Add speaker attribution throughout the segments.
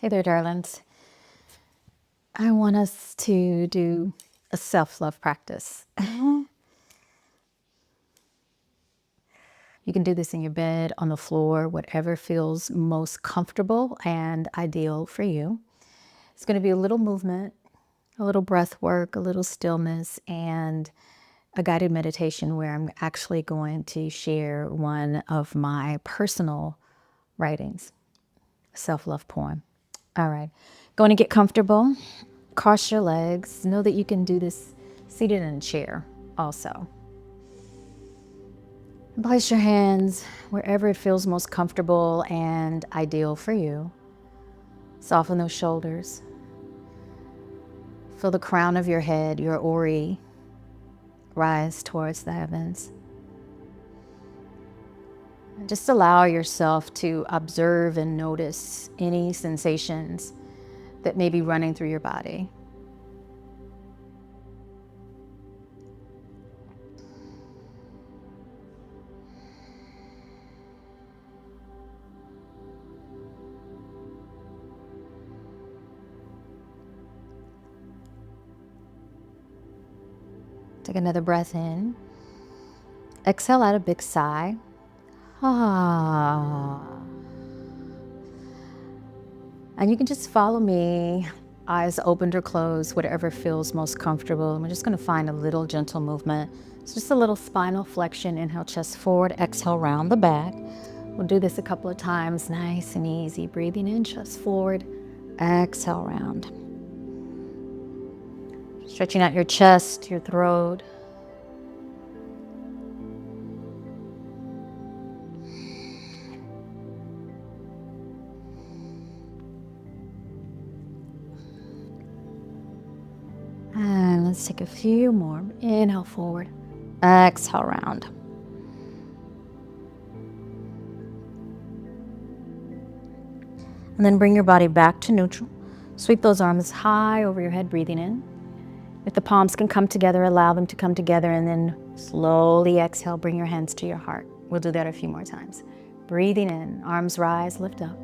Speaker 1: Hey there, darlings. I want us to do a self-love practice. You can do this in your bed, on the floor, whatever feels most comfortable and ideal for you. It's going to be a little movement, a little breath work, a little stillness, and a guided meditation where I'm actually going to share one of my personal writings, a self-love poem. All right, going to get comfortable. Cross your legs. Know that you can do this seated in a chair also. And place your hands wherever it feels most comfortable and ideal for you. Soften those shoulders. Feel the crown of your head, your ori, rise towards the heavens. And just allow yourself to observe and notice any sensations that may be running through your body. Take another breath in. Exhale out a big sigh. Ah. And you can just follow me, eyes opened or closed, whatever feels most comfortable. And we're just going to find a little gentle movement. It's just a little spinal flexion. Inhale, chest forward. Exhale, round the back. We'll do this a couple of times, nice and easy. Breathing in, chest forward. Exhale, round. Stretching out your chest, your throat. And let's take a few more. Inhale forward. Exhale, round. And then bring your body back to neutral. Sweep those arms high over your head, breathing in. If the palms can come together, allow them to come together, and then slowly exhale, bring your hands to your heart. We'll do that a few more times. Breathing in, arms rise, lift up.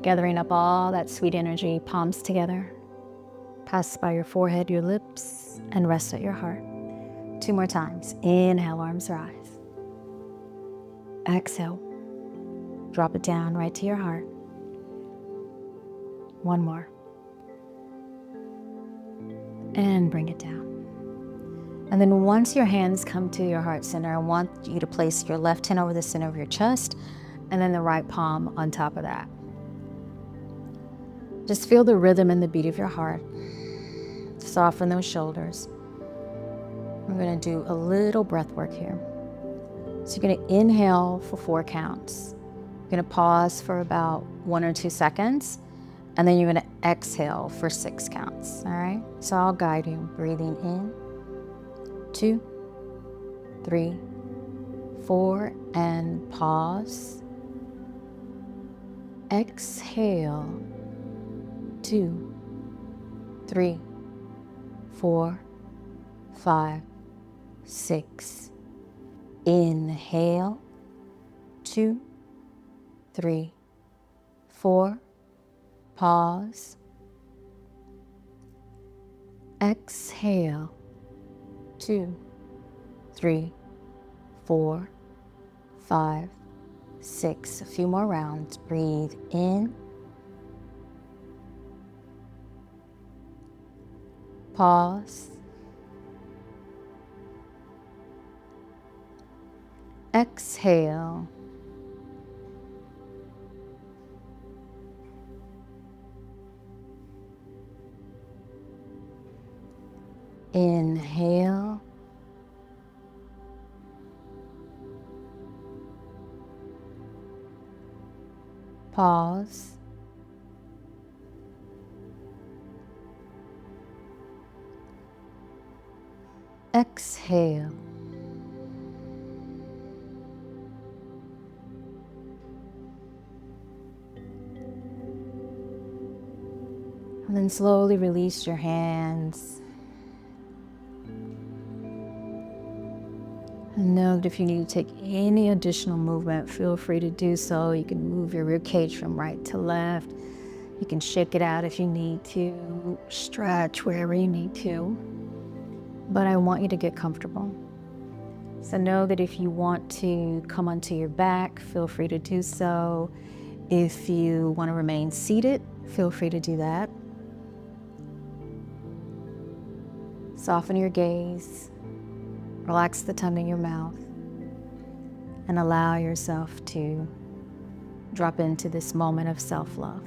Speaker 1: Gathering up all that sweet energy, palms together. Pass by your forehead, your lips, and rest at your heart. 2 more times. Inhale, arms rise. Exhale. Drop it down right to your heart. 1 more. And bring it down. And then once your hands come to your heart center, I want you to place your left hand over the center of your chest and then the right palm on top of that. Just feel the rhythm and the beat of your heart. Soften those shoulders. We're going to do a little breath work here. So you're going to inhale for 4 counts. You're going to pause for about 1 or 2 seconds. And then you're going to exhale for 6 counts. All right? So I'll guide you. Breathing in. 2, 3, 4, and pause. Exhale. 2, 3, 4, 5, 6. Inhale. 2, 3, 4. Pause. Exhale. 2, 3, 4, 5, 6. A few more rounds. Breathe in. Pause. Exhale. Inhale. Pause. Exhale. And then slowly release your hands. And know that if you need to take any additional movement, feel free to do so. You can move your rib cage from right to left. You can shake it out if you need to, stretch wherever you need to. But I want you to get comfortable. So know that if you want to come onto your back, feel free to do so. If you want to remain seated, feel free to do that. Soften your gaze, relax the tongue in your mouth, and allow yourself to drop into this moment of self-love.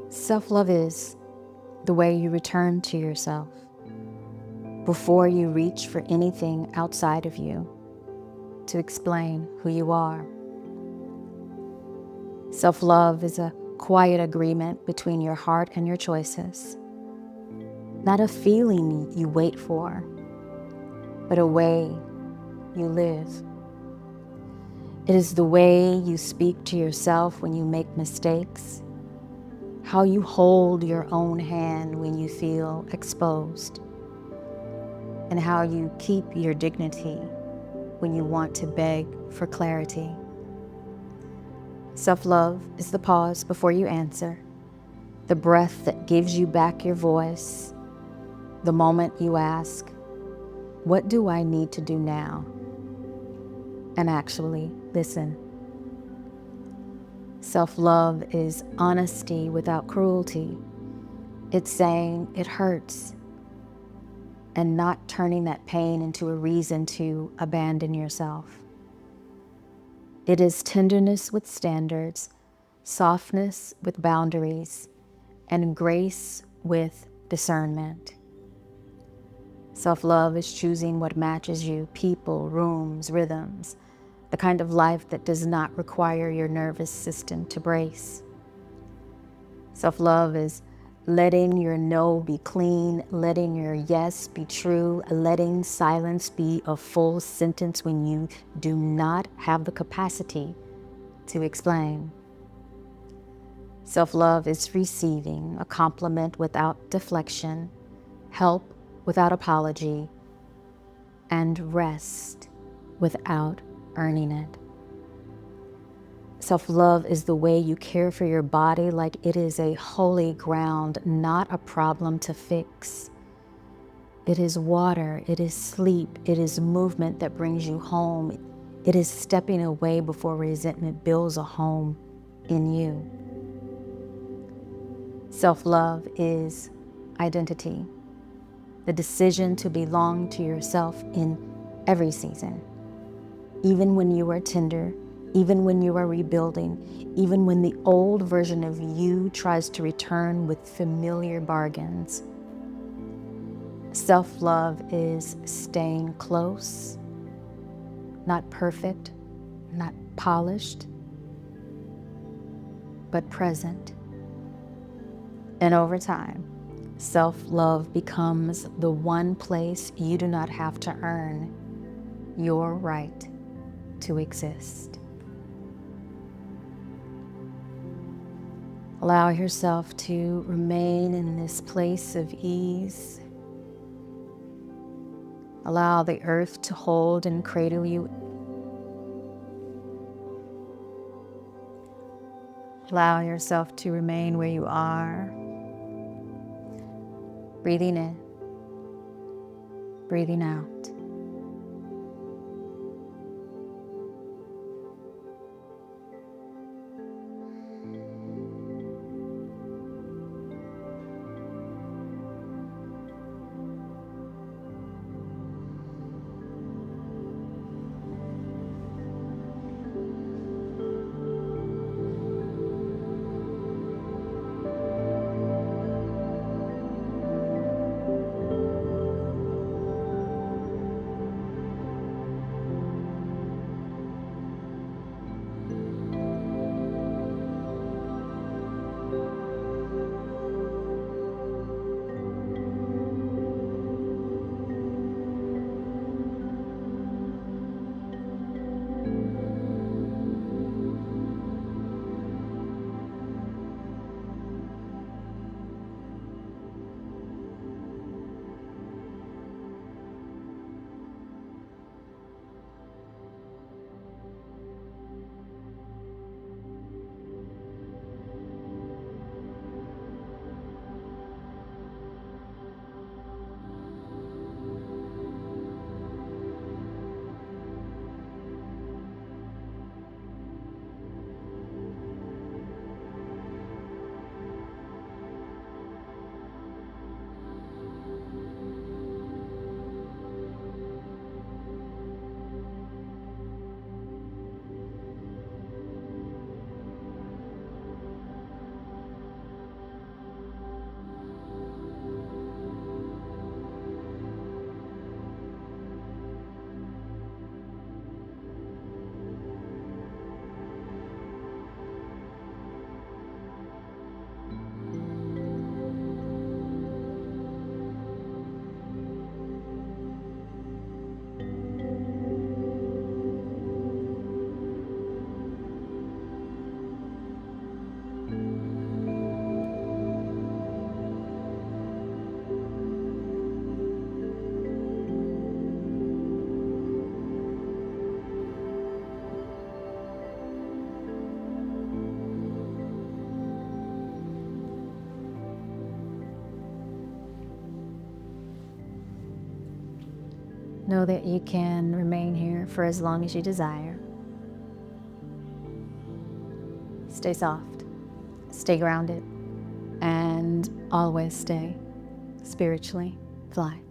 Speaker 1: Self-love is the way you return to yourself before you reach for anything outside of you to explain who you are. Self-love is a quiet agreement between your heart and your choices, not a feeling you wait for, but a way you live. It is the way you speak to yourself when you make mistakes, how you hold your own hand when you feel exposed, and how you keep your dignity when you want to beg for clarity. Self-love is the pause before you answer, the breath that gives you back your voice, the moment you ask, "What do I need to do now?" and actually listen. Self-love is honesty without cruelty. It's saying it hurts and not turning that pain into a reason to abandon yourself. It is tenderness with standards, softness with boundaries, and grace with discernment. Self-love is choosing what matches you, people, rooms, rhythms, the kind of life that does not require your nervous system to brace. Self-love is letting your no be clean, letting your yes be true, letting silence be a full sentence when you do not have the capacity to explain. Self-love is receiving a compliment without deflection, help without apology, and rest without earning it. Self-love is the way you care for your body like it is a holy ground, not a problem to fix. It is water, it is sleep, it is movement that brings you home. It is stepping away before resentment builds a home in you. Self-love is identity, the decision to belong to yourself in every season, even when you are tender, even when you are rebuilding, even when the old version of you tries to return with familiar bargains. Self-love is staying close, not perfect, not polished, but present. And over time, self-love becomes the one place you do not have to earn your right to exist. Allow yourself to remain in this place of ease. Allow the earth to hold and cradle you. Allow yourself to remain where you are. Breathing in, breathing out. Know that you can remain here for as long as you desire. Stay soft, stay grounded, and always stay spiritually fly.